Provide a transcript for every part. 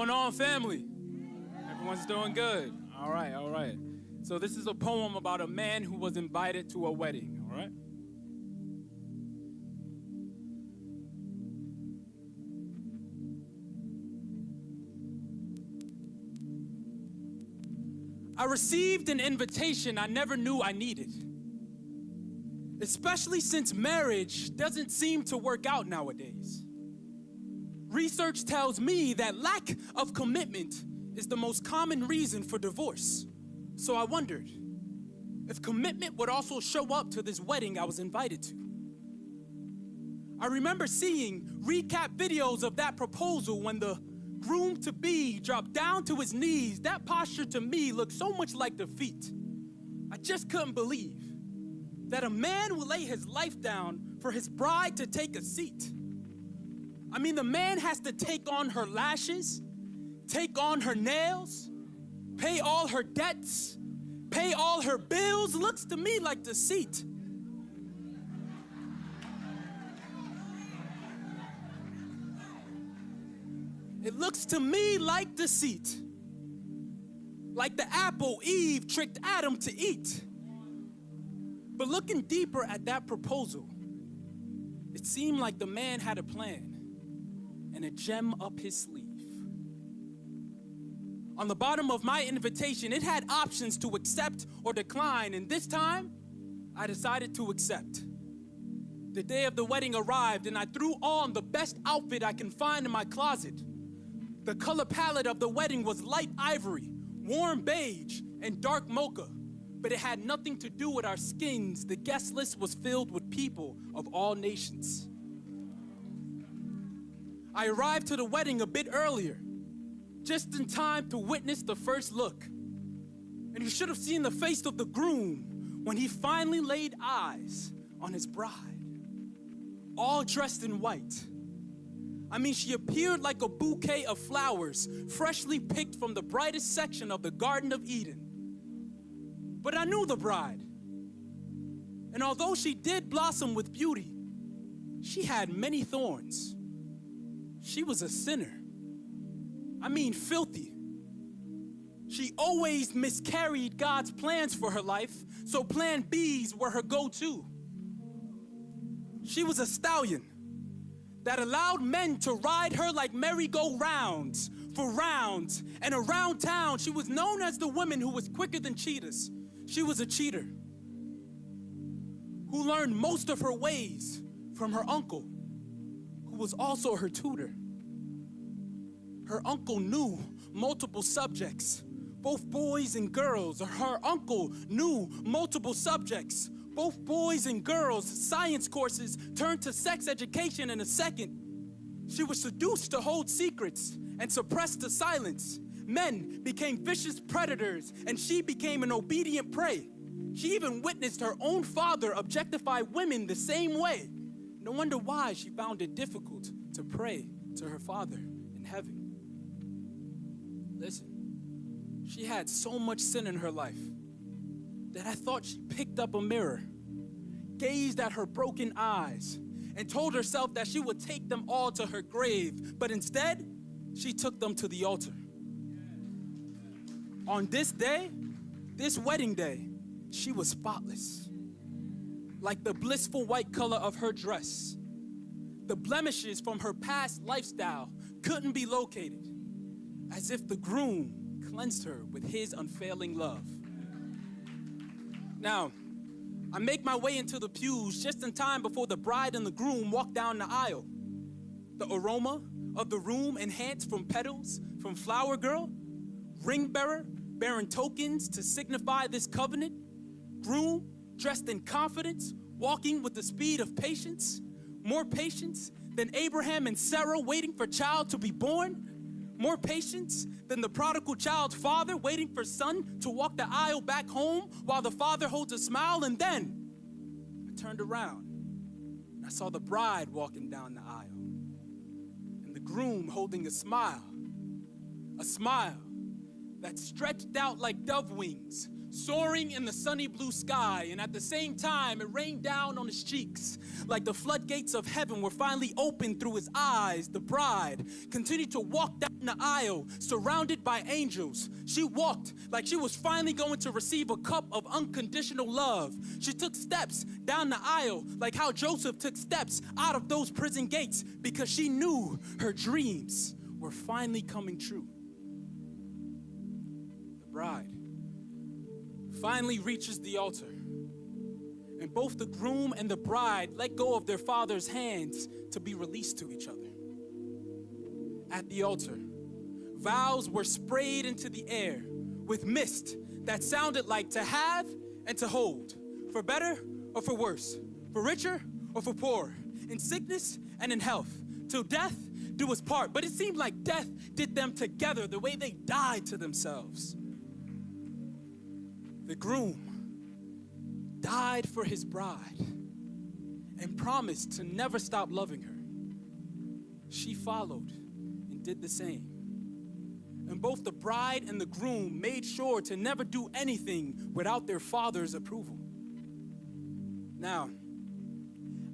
Going on, family? Everyone's doing good. All right, all right. So this is a poem about a man who was invited to a wedding, all right? I received an invitation I never knew I needed, especially since marriage doesn't seem to work out nowadays. Research tells me that lack of commitment is the most common reason for divorce. So I wondered if commitment would also show up to this wedding I was invited to. I remember seeing recap videos of that proposal when the groom-to-be dropped down to his knees. That posture to me looked so much like defeat. I just couldn't believe that a man would lay his life down for his bride to take a seat. I mean, the man has to take on her lashes, take on her nails, pay all her debts, pay all her bills. Looks to me like deceit. It looks to me like deceit. Like the apple Eve tricked Adam to eat. But looking deeper at that proposal, it seemed like the man had a plan and a gem up his sleeve. On the bottom of my invitation, it had options to accept or decline, and this time, I decided to accept. The day of the wedding arrived, and I threw on the best outfit I can find in my closet. The color palette of the wedding was light ivory, warm beige, and dark mocha, but it had nothing to do with our skins. The guest list was filled with people of all nations. I arrived to the wedding a bit earlier, just in time to witness the first look. And you should have seen the face of the groom when he finally laid eyes on his bride, all dressed in white. I mean, she appeared like a bouquet of flowers, freshly picked from the brightest section of the Garden of Eden. But I knew the bride. And although she did blossom with beauty, she had many thorns. She was a sinner. I mean, filthy. She always miscarried God's plans for her life, so plan B's were her go-to. She was a stallion that allowed men to ride her like merry-go-rounds for rounds, and around town, she was known as the woman who was quicker than cheetahs. She was a cheater who learned most of her ways from her uncle, who was also her tutor. Her uncle knew multiple subjects, both boys and girls. Her uncle knew multiple subjects, both boys and girls. Science courses turned to sex education in a second. She was seduced to hold secrets and suppressed to silence. Men became vicious predators, and she became an obedient prey. She even witnessed her own father objectify women the same way. No wonder why she found it difficult to pray to her Father in heaven. Listen, she had so much sin in her life that I thought she picked up a mirror, gazed at her broken eyes, and told herself that she would take them all to her grave. But instead, she took them to the altar. On this day, this wedding day, she was spotless, like the blissful white color of her dress. The blemishes from her past lifestyle couldn't be located, as if the groom cleansed her with his unfailing love. Now, I make my way into the pews just in time before the bride and the groom walk down the aisle. The aroma of the room enhanced from petals from flower girl, ring bearer, bearing tokens to signify this covenant, groom dressed in confidence, walking with the speed of patience, more patience than Abraham and Sarah waiting for child to be born, more patience than the prodigal child's father waiting for son to walk the aisle back home while the father holds a smile. And then I turned around and I saw the bride walking down the aisle and the groom holding a smile that stretched out like dove wings, soaring in the sunny blue sky, and at the same time, it rained down on his cheeks. Like the floodgates of heaven were finally opened through his eyes, the bride continued to walk down the aisle, surrounded by angels. She walked like she was finally going to receive a cup of unconditional love. She took steps down the aisle like how Joseph took steps out of those prison gates, because she knew her dreams were finally coming true. The bride finally reaches the altar, and both the groom and the bride let go of their father's hands to be released to each other. At the altar, vows were sprayed into the air with mist that sounded like to have and to hold, for better or for worse, for richer or for poorer, in sickness and in health, till death do us part. But it seemed like death did them together, the way they died to themselves. The groom died for his bride and promised to never stop loving her. She followed and did the same. And both the bride and the groom made sure to never do anything without their father's approval. Now,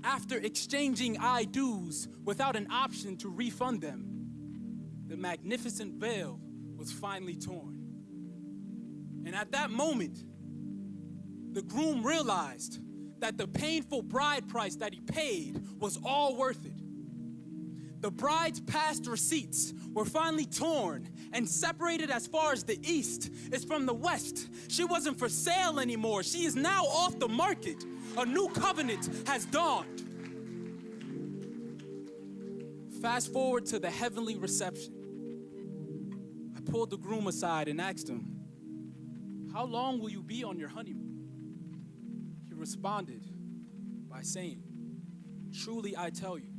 after exchanging I-do's without an option to refund them, the magnificent veil was finally torn. And at that moment, the groom realized that the painful bride price that he paid was all worth it. The bride's past receipts were finally torn and separated as far as the east is from the west. She wasn't for sale anymore. She is now off the market. A new covenant has dawned. Fast forward to the heavenly reception. I pulled the groom aside and asked him, "How long will you be on your honeymoon?" He responded by saying, "Truly I tell you,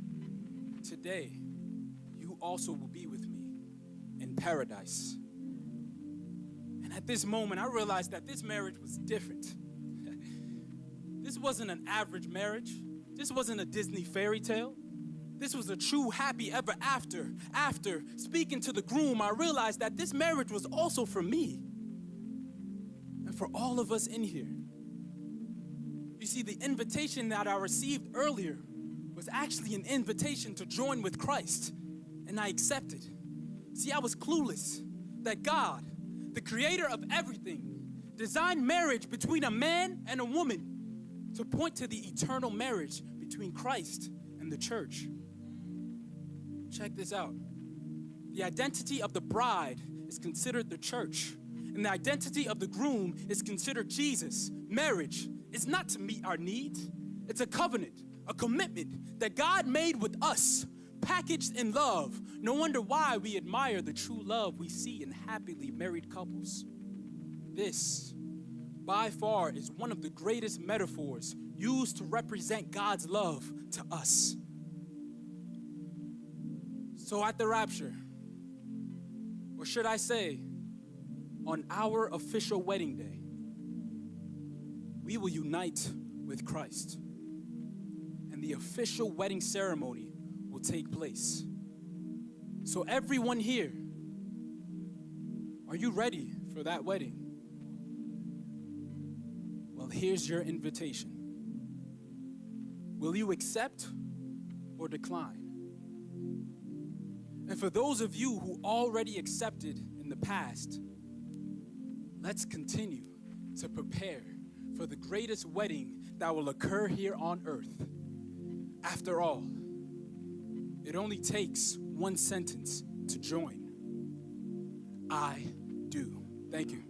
today you also will be with me in paradise." And at this moment, I realized that this marriage was different. This wasn't an average marriage. This wasn't a Disney fairy tale. This was a true happy ever after. After speaking to the groom, I realized that this marriage was also for me and for all of us in here. You see, the invitation that I received earlier was actually an invitation to join with Christ, and I accepted. See, I was clueless that God, the creator of everything, designed marriage between a man and a woman to point to the eternal marriage between Christ and the church. Check this out. The identity of the bride is considered the church, and the identity of the groom is considered Jesus. Marriage is not to meet our needs. It's a covenant, a commitment that God made with us, packaged in love. No wonder why we admire the true love we see in happily married couples. This, by far, is one of the greatest metaphors used to represent God's love to us. So at the rapture, or should I say, on our official wedding day, we will unite with Christ, and the official wedding ceremony will take place. So everyone here, are you ready for that wedding? Well, here's your invitation. Will you accept or decline? And for those of you who already accepted in the past, let's continue to prepare for the greatest wedding that will occur here on earth. After all, it only takes one sentence to join. I do. Thank you.